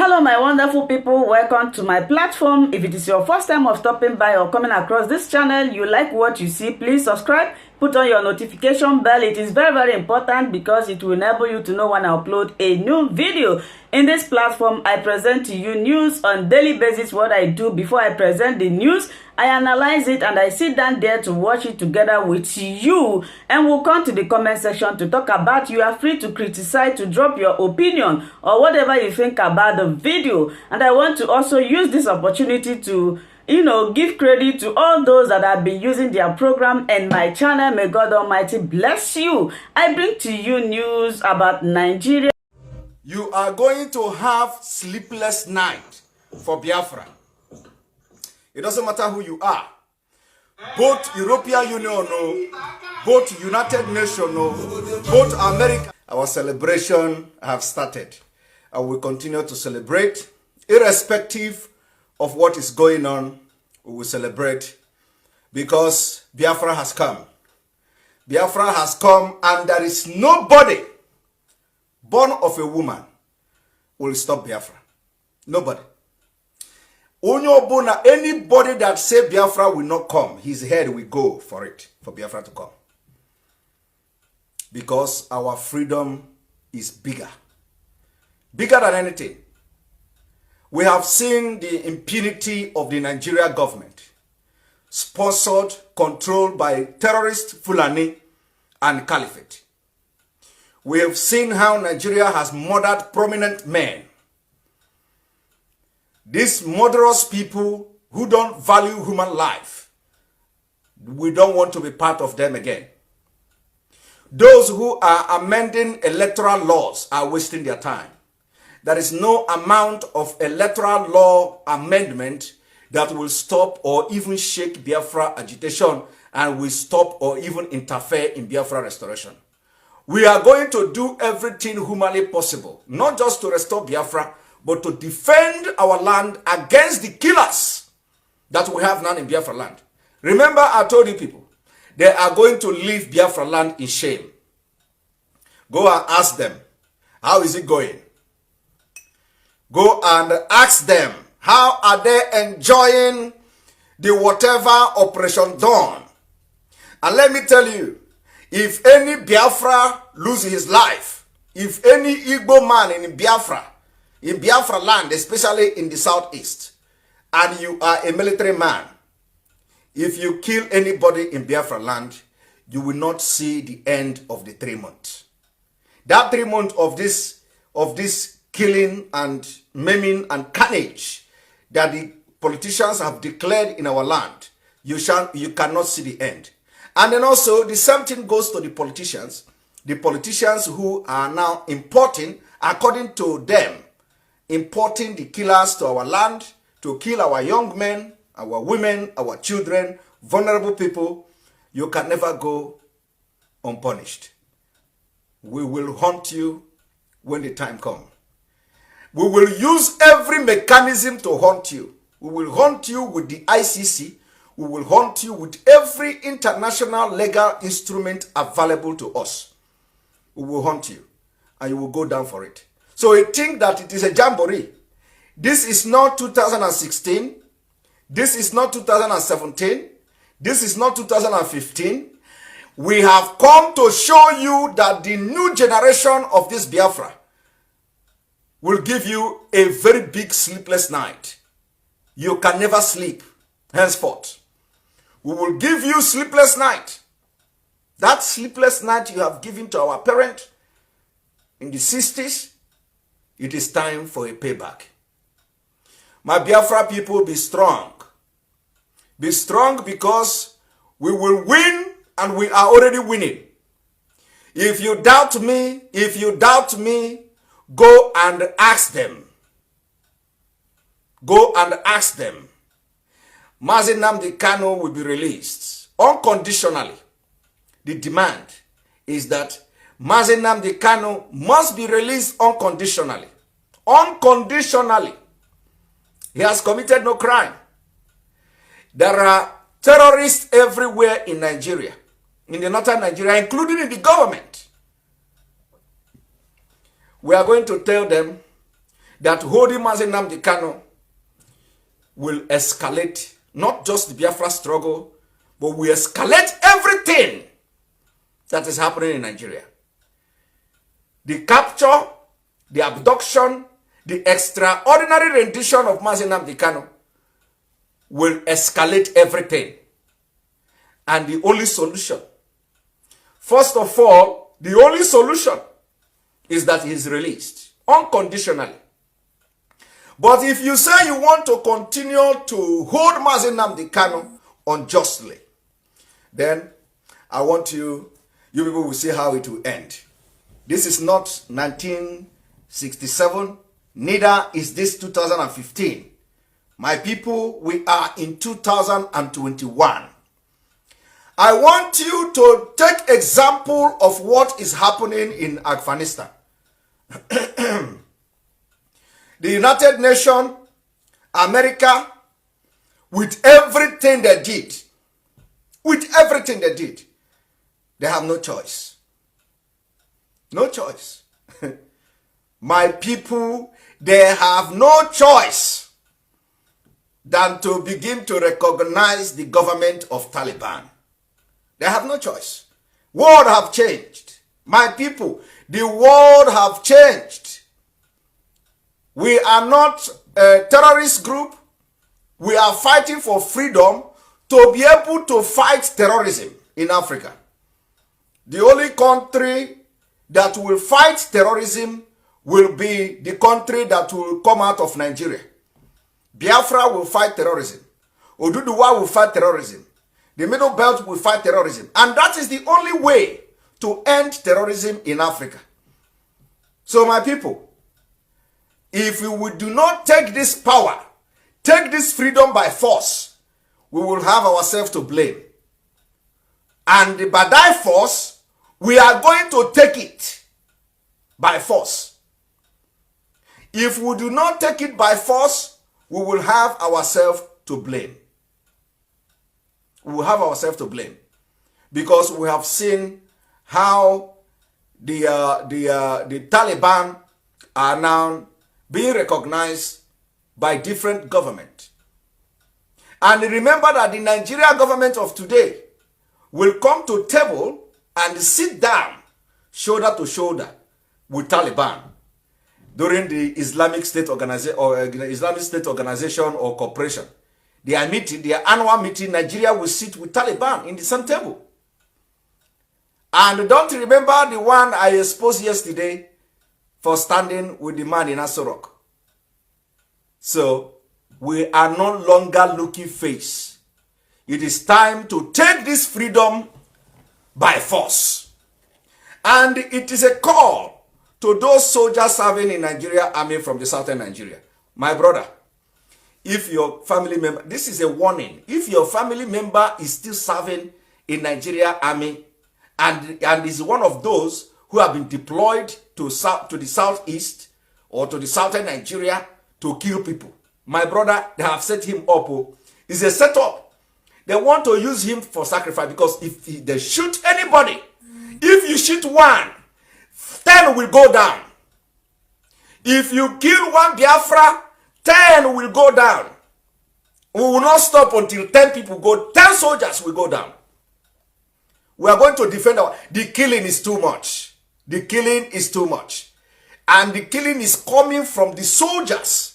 Hello my wonderful people, welcome to my platform. If it is your first time of stopping by or coming across this channel, you like what you see, please subscribe, put on your notification bell. It is very important because it will enable you to know when I upload a new video. In this platform, I present to you news on daily basis. What I do before I present the news, I analyze it and I sit down there to watch it together with you, and we'll come to the comment section to talk about. You are free to criticize, to drop your opinion or whatever you think about the video. And I want to also use this opportunity to give credit to all those that have been using their program and my channel. May God Almighty bless you. I bring to you news about Nigeria. You are going to have sleepless night for Biafra. It doesn't matter who you are. Both European Union, both United Nations, both America. Our celebration have started. And we continue to celebrate. Irrespective of what is going on, we will celebrate. Because Biafra has come. Biafra has come, and there is nobody born of a woman will stop Biafra. Nobody. Anybody that say Biafra will not come, his head will go for it, for Biafra to come. Because our freedom is bigger. Bigger than anything. We have seen the impunity of the Nigeria government, sponsored, controlled by terrorist Fulani and Caliphate. We have seen how Nigeria has murdered prominent men. These murderous people who don't value human life, we don't want to be part of them again. Those who are amending electoral laws are wasting their time. There is no amount of electoral law amendment that will stop or even shake Biafra agitation and will stop or even interfere in Biafra restoration. We are going to do everything humanly possible, not just to restore Biafra, but to defend our land against the killers that we have now in Biafra land. Remember, I told you people, they are going to leave Biafra land in shame. Go and ask them, how is it going? Go and ask them, how are they enjoying the whatever Operation Dawn? And let me tell you, if any Biafra loses his life, if any Igbo man in Biafra land, especially in the southeast, and you are a military man, if you kill anybody in Biafra land, you will not see the end of the 3 months. That 3 months of this killing and maiming and carnage that the politicians have declared in our land, you cannot see the end. And then also the same thing goes to the politicians who are now importing, according to them, importing the killers to our land to kill our young men, our women, our children, vulnerable people. You can never go unpunished. We will hunt you when the time comes. We will use every mechanism to hunt you. We will hunt you with the ICC. We will hunt you with every international legal instrument available to us. We will hunt you, and you will go down for it. So you think that it is a jamboree. This is not 2016. This is not 2017. This is not 2015. We have come to show you that the new generation of this Biafra will give you a very big sleepless night. You can never sleep henceforth. We will give you sleepless night. That sleepless night you have given to our parent in the 60s, it is time for a payback. My Biafra people, be strong. Be strong, because we will win, and we are already winning. If you doubt me, go and ask them. Go and ask them. Nnamdi Kanu will be released unconditionally. The demand is that Nnamdi Kanu must be released unconditionally. Unconditionally. He has committed no crime. There are terrorists everywhere in Nigeria, in the northern Nigeria, including in the government. We are going to tell them that holding Nnamdi Kanu will escalate not just the Biafra struggle, but will escalate everything that is happening in Nigeria. The capture, the abduction, the extraordinary rendition of Nnamdi Kanu will escalate everything. And the only solution, first of all, the only solution is that he is released unconditionally. But if you say you want to continue to hold Nnamdi Kanu unjustly, then I want you people will see how it will end. This is not 1967, neither is this 2015. My people, we are in 2021. I want you to take example of what is happening in Afghanistan. The United Nations, America, with everything they did, they have no choice. No choice. My people, they have no choice than to begin to recognize the government of Taliban. They have no choice. World have changed. My people, the world have changed. We are not a terrorist group. We are fighting for freedom to be able to fight terrorism in Africa. The only country that will fight terrorism will be the country that will come out of Nigeria. Biafra will fight terrorism. Oduduwa will fight terrorism. The Middle Belt will fight terrorism. And that is the only way to end terrorism in Africa. So my people, if we do not take this power, take this freedom by force, we will have ourselves to blame. And by that force, we are going to take it by force. If we do not take it by force, we will have ourselves to blame. We will have ourselves to blame. Because we have seen how the Taliban are now being recognized by different governments. And remember that the Nigerian government of today will come to table and sit down shoulder to shoulder with Taliban during the Islamic State Organization or Corporation. Their meeting, their annual meeting, Nigeria will sit with Taliban in the same table. And don't remember the one I exposed yesterday for standing with the man in Asorok. So, we are no longer looking face. It is time to take this freedom by force. And it is a call to those soldiers serving in Nigeria Army from the southern Nigeria. My brother, if your family member, this is a warning. If your family member is still serving in Nigeria Army and is one of those who have been deployed to the southeast or to the southern Nigeria to kill people, my brother, they have set him up. It's a setup. They want to use him for sacrifice because if they shoot anybody, if you shoot one, 10 will go down. If you kill one Biafra, 10 will go down. We will not stop until 10 people go, 10 soldiers will go down. We are going to defend the killing is too much. The killing is too much. And the killing is coming from the soldiers.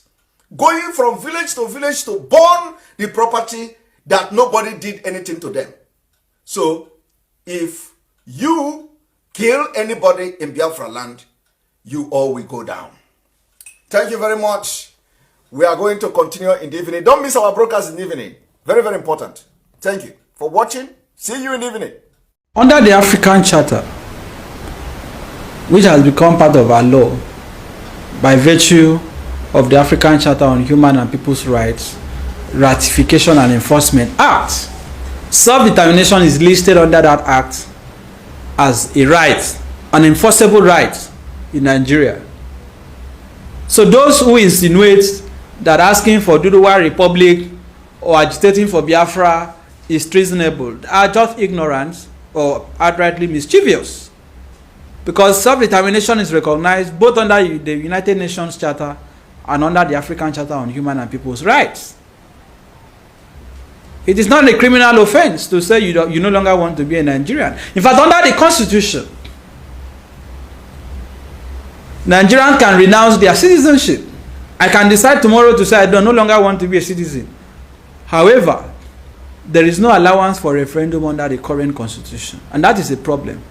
Going from village to village to burn the property that nobody did anything to them. So, if you kill anybody in Biafra land, you all will go down. Thank you very much. We are going to continue in the evening. Don't miss our broadcast in the evening. Very, very important. Thank you for watching. See you in the evening. Under the African Charter, which has become part of our law by virtue of the African Charter on Human and People's Rights, Ratification and Enforcement Act, self-determination is listed under that act as a right, an enforceable right in Nigeria. So those who insinuate that asking for Duduwa Republic or agitating for Biafra is treasonable are just ignorant or outrightly mischievous, because self-determination is recognized both under the United Nations Charter and under the African Charter on Human and People's Rights. It is not a criminal offense to say you no longer want to be a Nigerian. In fact, under the Constitution, Nigerians can renounce their citizenship. I can decide tomorrow to say I no longer want to be a citizen. However, there is no allowance for referendum under the current Constitution. And that is a problem.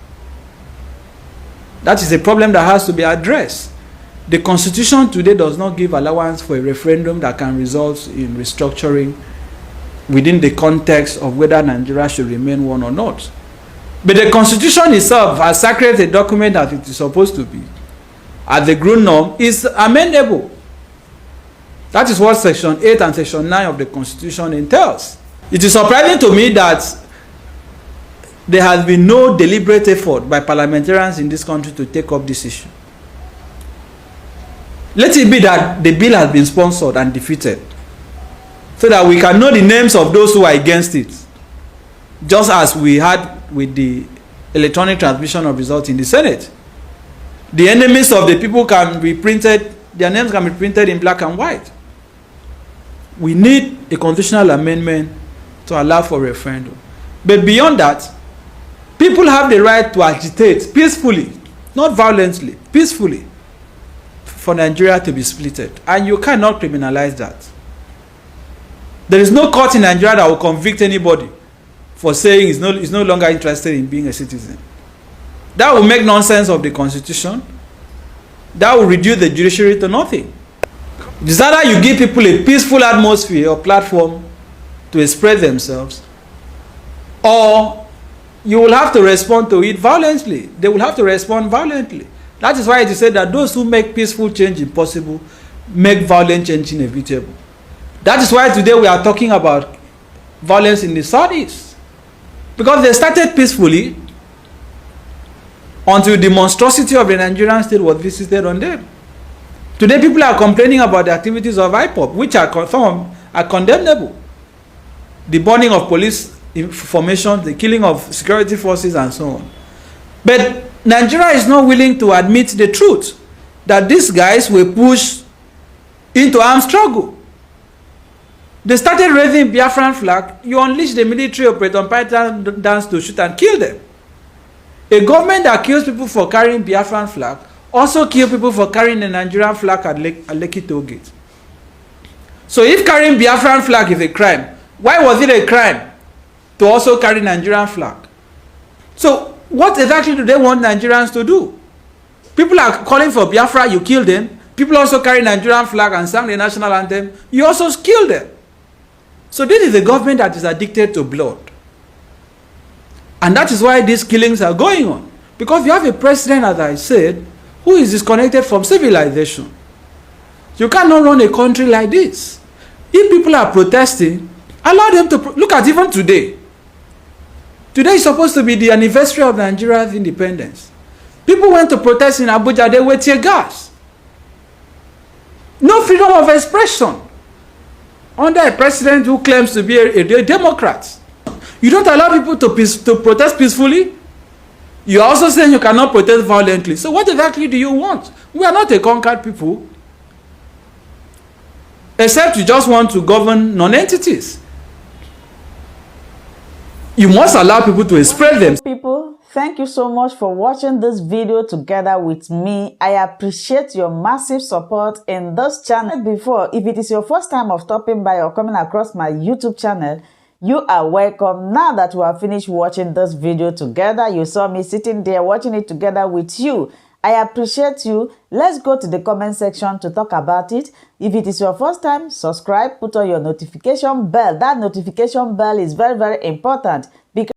That is a problem that has to be addressed. The Constitution today does not give allowance for a referendum that can result in restructuring within the context of whether Nigeria should remain one or not. But the Constitution itself, as sacred a document that it is supposed to be, at the ground norm, is amendable. That is what Section 8 and Section 9 of the Constitution entails. It is surprising to me that there has been no deliberate effort by parliamentarians in this country to take up this issue. Let it be that the bill has been sponsored and defeated, so that we can know the names of those who are against it, just as we had with the electronic transmission of results in the Senate. The enemies of the people can be printed, their names can be printed in black and white. We need a constitutional amendment to allow for referendum. But beyond that, people have the right to agitate peacefully, not violently, peacefully, for Nigeria to be splitted. And you cannot criminalize that. There is no court in Nigeria that will convict anybody for saying he's no longer interested in being a citizen. That will make nonsense of the Constitution. That will reduce the judiciary to nothing. It's either you give people a peaceful atmosphere or platform to express themselves, or you will have to respond to it violently. They will have to respond violently. That is why it is said that those who make peaceful change impossible make violent change inevitable. That is why today we are talking about violence in the Southeast. Because they started peacefully until the monstrosity of the Nigerian state was visited on them. Today people are complaining about the activities of IPOB, which are some are condemnable. The burning of police information, the killing of security forces and so on. But Nigeria is not willing to admit the truth that these guys were pushed into armed struggle. They started raising Biafran flag. You unleash the military Operation Python dance to shoot and kill them. A government that kills people for carrying Biafran flag also kills people for carrying the Nigerian flag at Lekki Toll Gate. So if carrying Biafran flag is a crime, why was it a crime to also carry Nigerian flag? So what exactly do they want Nigerians to do? People are calling for Biafra, you kill them. People also carry Nigerian flag and sing the national anthem, you also kill them. So this is a government that is addicted to blood. And that is why these killings are going on. Because you have a president, as I said, who is disconnected from civilization. You cannot run a country like this. If people are protesting, allow them to look at even today. Today is supposed to be the anniversary of Nigeria's independence. People went to protest in Abuja, they were tear gas. No freedom of expression under a president who claims to be a Democrat. You don't allow people to protest peacefully. You are also saying you cannot protest violently. So what exactly do you want? We are not a conquered people. Except you just want to govern non-entities. You must allow people to express themselves. People, thank you so much for watching this video together with me. I appreciate your massive support in this channel. Before, if it is your first time of stopping by or coming across my YouTube channel, you are welcome. Now that we have finished watching this video together, you saw me sitting there watching it together with you. I appreciate you. Let's go to the comment section to talk about it. If it is your first time, subscribe, put on your notification bell. That notification bell is very, very important.